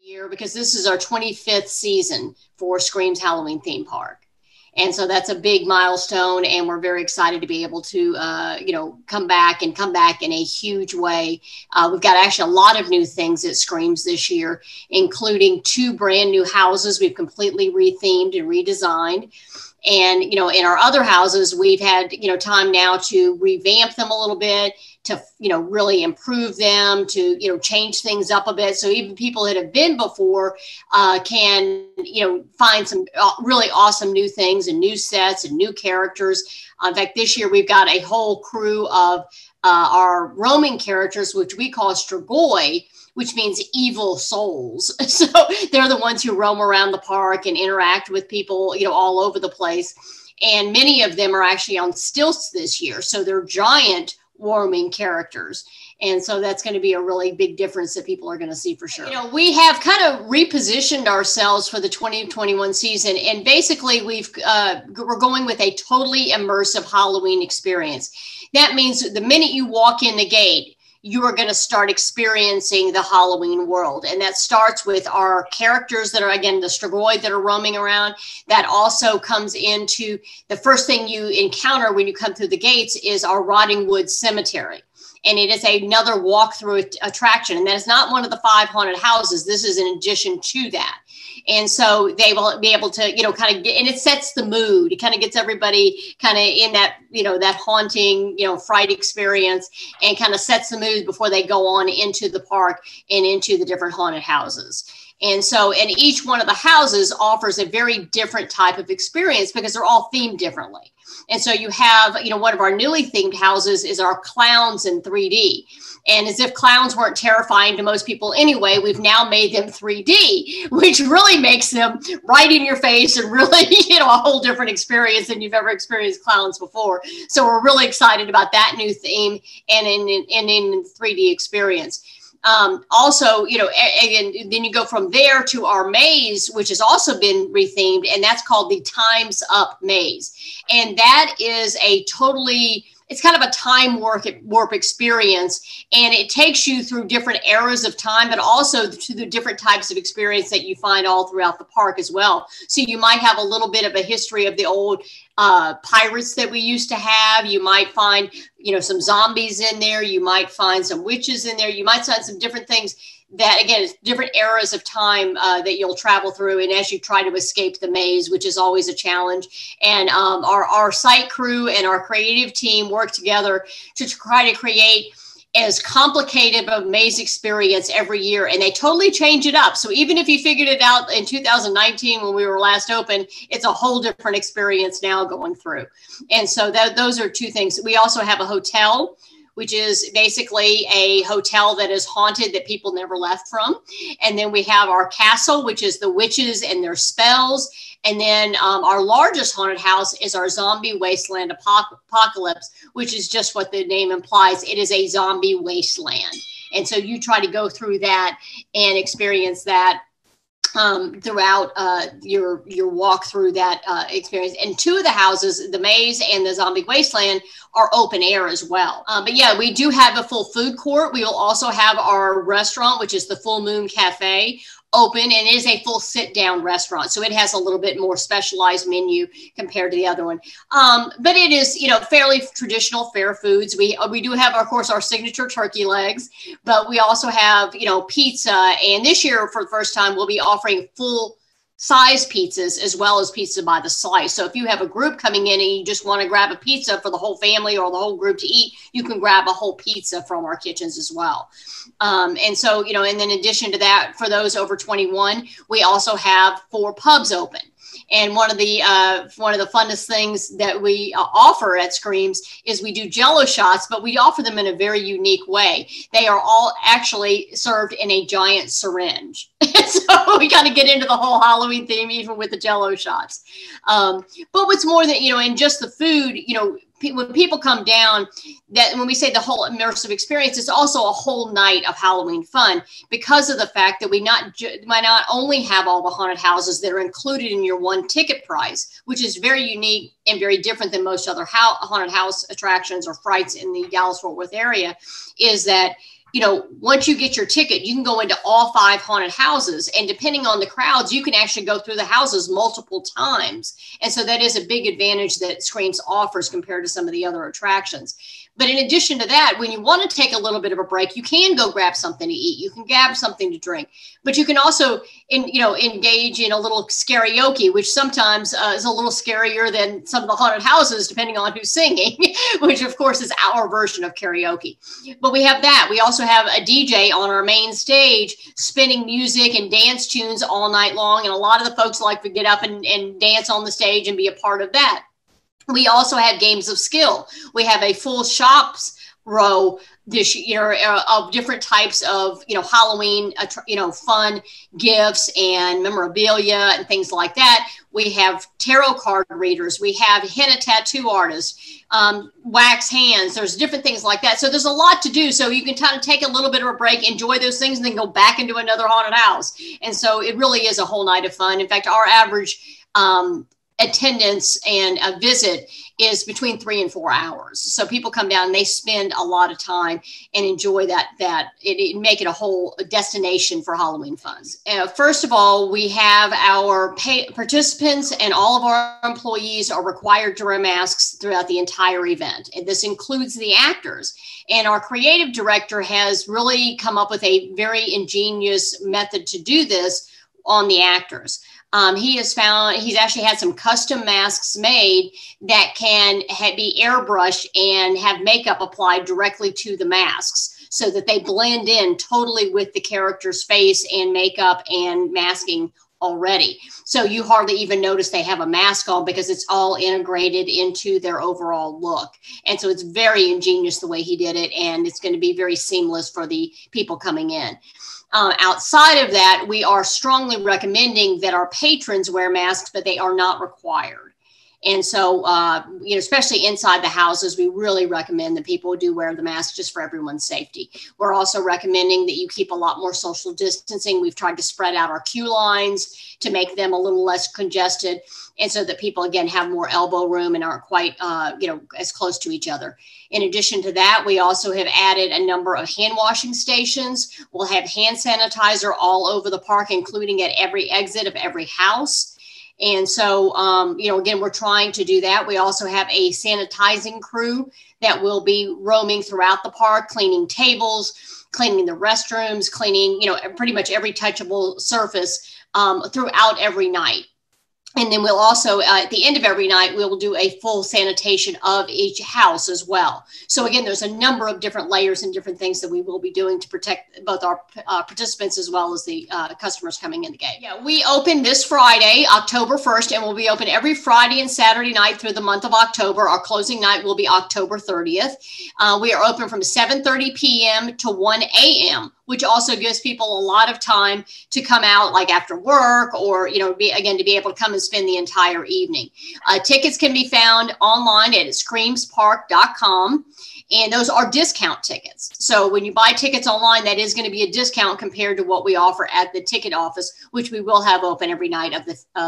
year because this is our 25th season for Scream's Halloween theme park. And so that's a big milestone, and we're very excited to be able to, come back in a huge way. We've got actually a lot of new things at Screams this year, including 2 brand new houses we've completely rethemed and redesigned. And, in our other houses, we've had, time now to revamp them a little bit, to, really improve them, to, change things up a bit. So even people that have been before can, find some really awesome new things and new sets and new characters. In fact, this year we've got a whole crew of our roaming characters, which we call Strigoi, which means evil souls. So they're the ones who roam around the park and interact with people, all over the place. And many of them are actually on stilts this year. So they're giant roaming characters. And so that's going to be a really big difference that people are going to see for sure. We have kind of repositioned ourselves for the 2021 season. And basically we're going with a totally immersive Halloween experience. That means the minute you walk in the gate, you are going to start experiencing the Halloween world. And that starts with our characters that are, again, the Strigoi that are roaming around. That also comes into the first thing you encounter when you come through the gates is our Rotting Wood Cemetery. And it is another walkthrough attraction. And that is not one of the 5 haunted houses. This is in addition to that. And so they will be able to, kind of get, and it sets the mood. It kind of gets everybody kind of in that, that haunting, fright experience, and kind of sets the mood before they go on into the park and into the different haunted houses. And so, and each one of the houses offers a very different type of experience because they're all themed differently. And so you have, one of our newly themed houses is our clowns in 3D. And as if clowns weren't terrifying to most people anyway, we've now made them 3D, which really makes them right in your face and really, a whole different experience than you've ever experienced clowns before. So we're really excited about that new theme and in 3D experience. Also, and then you go from there to our maze, which has also been rethemed, and that's called the Time's Up Maze. And that is it's kind of a time warp experience, and it takes you through different eras of time, but also to the different types of experience that you find all throughout the park as well. So you might have a little bit of a history of the old pirates that we used to have. You might find, some zombies in there. You might find some witches in there. You might find some different things that, again, it's different eras of time that you'll travel through, and as you try to escape the maze, which is always a challenge. And our site crew and our creative team work together to try to create as complicated of a maze experience every year, and they totally change it up. So even if you figured it out in 2019 when we were last open, it's a whole different experience now going through. And so those are 2 things. We also have a hotel, which is basically a hotel that is haunted that people never left from. And then we have our castle, which is the witches and their spells. And then our largest haunted house is our Zombie Wasteland Apocalypse, which is just what the name implies. It is a zombie wasteland. And so you try to go through that and experience that throughout your walk through that experience. And 2 of the houses, the maze and the Zombie Wasteland, are open air as well. But yeah, we do have a full food court. We will also have our restaurant, which is the Full Moon Cafe, open, and it is a full sit-down restaurant. So it has a little bit more specialized menu compared to the other one. But it is, fairly traditional fare foods. We do have, of course, our signature turkey legs, but we also have, pizza. And this year, for the first time, we'll be offering full size pizzas as well as pizza by the slice. So if you have a group coming in and you just want to grab a pizza for the whole family or the whole group to eat, you can grab a whole pizza from our kitchens as well. And so, and then in addition to that, for those over 21, we also have 4 pubs open. And one of the funnest things that we offer at Screams is we do Jello shots, but we offer them in a very unique way. They are all actually served in a giant syringe. So we kind of get into the whole Halloween theme, even with the Jello shots. But what's more than, and just the food, when people come down, that when we say the whole immersive experience, it's also a whole night of Halloween fun because of the fact that we might not only have all the haunted houses that are included in your 1 ticket price, which is very unique and very different than most other haunted house attractions or frights in the Dallas-Fort Worth area, is that once you get your ticket, you can go into all 5 haunted houses, and depending on the crowds, you can actually go through the houses multiple times. And so that is a big advantage that Screams offers compared to some of the other attractions. But in addition to that, when you want to take a little bit of a break, you can go grab something to eat. You can grab something to drink, but you can also, engage in a little karaoke, which sometimes is a little scarier than some of the haunted houses, depending on who's singing, which of course is our version of karaoke. But we have that. We also have a DJ on our main stage spinning music and dance tunes all night long. And a lot of the folks like to get up and dance on the stage and be a part of that. We also have games of skill. We have a full shops row this year of different types of, Halloween, fun gifts and memorabilia and things like that. We have tarot card readers. We have henna tattoo artists, wax hands. There's different things like that. So there's a lot to do. So you can kind of take a little bit of a break, enjoy those things, and then go back into another haunted house. And so it really is a whole night of fun. In fact, our average attendance and a visit is between 3 and 4 hours. So people come down and they spend a lot of time and enjoy that it make it a whole destination for Halloween fun. First of all, we have our participants and all of our employees are required to wear masks throughout the entire event. And this includes the actors. And our creative director has really come up with a very ingenious method to do this on the actors. He's actually had some custom masks made that can be airbrushed and have makeup applied directly to the masks so that they blend in totally with the character's face and makeup and masking already. So you hardly even notice they have a mask on because it's all integrated into their overall look. And so it's very ingenious the way he did it, and it's going to be very seamless for the people coming in. Outside of that, we are strongly recommending that our patrons wear masks, but they are not required. And so, especially inside the houses, we really recommend that people do wear the mask just for everyone's safety. We're also recommending that you keep a lot more social distancing. We've tried to spread out our queue lines to make them a little less congested, and so that people, again, have more elbow room and aren't quite, as close to each other. In addition to that, we also have added a number of hand washing stations. We'll have hand sanitizer all over the park, including at every exit of every house. And so, again, we're trying to do that. We also have a sanitizing crew that will be roaming throughout the park, cleaning tables, cleaning the restrooms, cleaning, pretty much every touchable surface throughout every night. And then we'll also, at the end of every night, we'll do a full sanitation of each house as well. So again, there's a number of different layers and different things that we will be doing to protect both our participants as well as the customers coming in the gate. Yeah, we open this Friday, October 1st, and we'll be open every Friday and Saturday night through the month of October. Our closing night will be October 30th. We are open from 7:30 p.m. to 1 a.m., which also gives people a lot of time to come out like after work or, to be able to come and spend the entire evening. Tickets can be found online at screamspark.com. And those are discount tickets. So when you buy tickets online, that is going to be a discount compared to what we offer at the ticket office, which we will have open every night of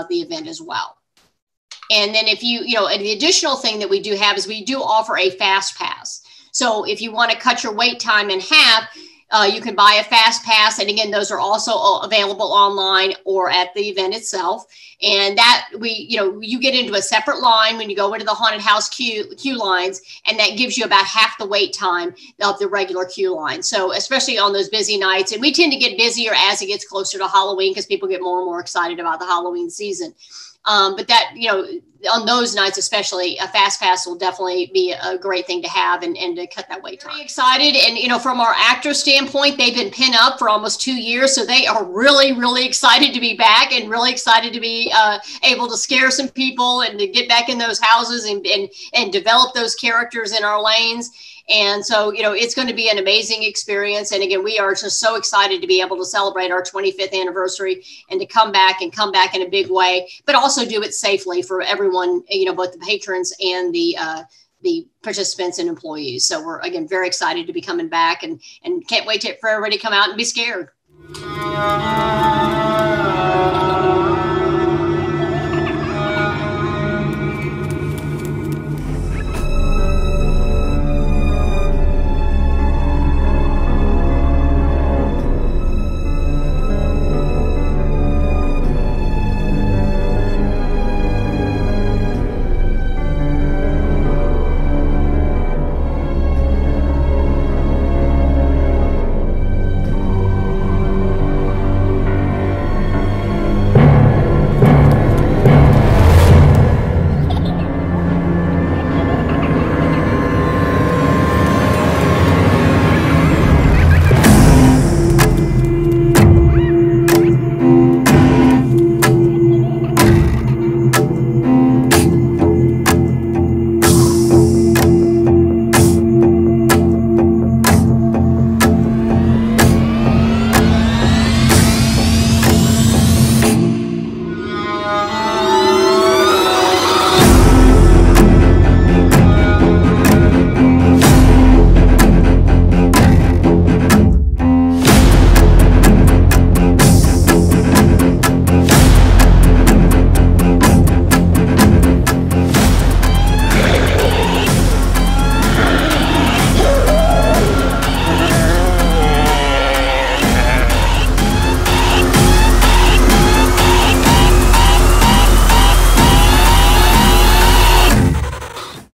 the event as well. And then if and the additional thing that we do have is we do offer a fast pass. So if you want to cut your wait time in half, you can buy a fast pass. And again, those are also available online or at the event itself. And that you get into a separate line when you go into the haunted house queue lines, and that gives you about half the wait time of the regular queue line. So especially on those busy nights, and we tend to get busier as it gets closer to Halloween because people get more and more excited about the Halloween season. But that, on those nights, especially a fast pass will definitely be a great thing to have and to cut that wait time. Very excited. And, from our actor standpoint, they've been pinned up for almost 2 years. So they are really, really excited to be back and really excited to be able to scare some people and to get back in those houses and develop those characters in our lanes. And so, it's going to be an amazing experience. And again, we are just so excited to be able to celebrate our 25th anniversary and to come back in a big way, but also do it safely for everyone, both the patrons and the participants and employees. So we're, again, very excited to be coming back and can't wait for everybody to come out and be scared.